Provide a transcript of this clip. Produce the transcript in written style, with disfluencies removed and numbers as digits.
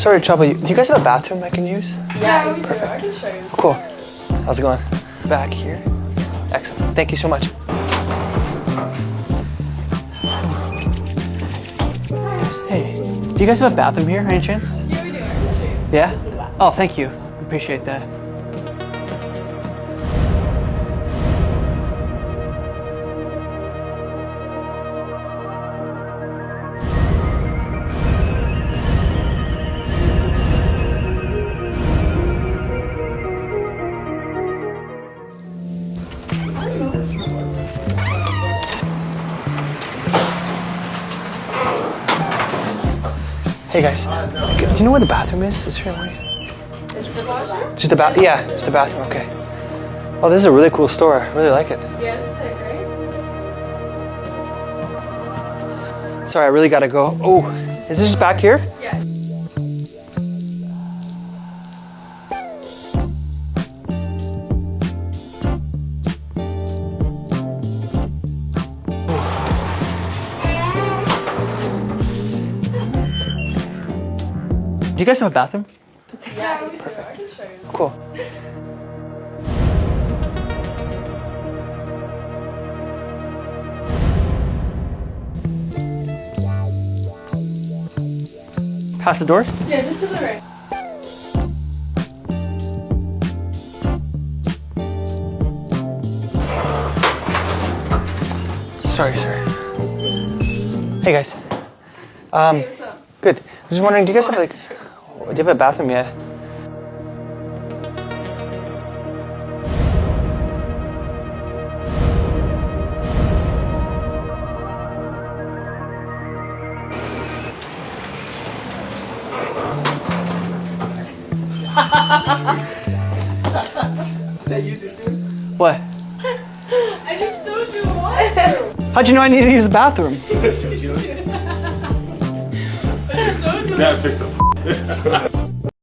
Sorry to trouble you. Do you guys have a bathroom I can use? Yeah, we do. I can show you. Cool. How's it going? Back here. Excellent. Thank you so much. Hey, do you guys have a bathroom here, any chance? Yeah, we do. I can show you. Yeah? Oh, thank you. Appreciate that. Hey guys, do you know where the bathroom is? Is here anywhere? It's just washroom? Just a bath? Yeah, just a bathroom. Okay. Oh, this is a really cool store. I really like it. Yes, is it great? Sorry, I really gotta go. Oh, is this just back here? Yeah. Do you guys have a bathroom? Yeah, we do. I can show you. Cool. Past the doors? Yeah, just to the right. Sorry, sir. Hey guys. Hey, what's up? Good. I was just wondering, do you guys have like, do you have a bathroom yet? What? I just showed you a washroom. How'd you know I needed to use the bathroom? I just showed you. That picked up.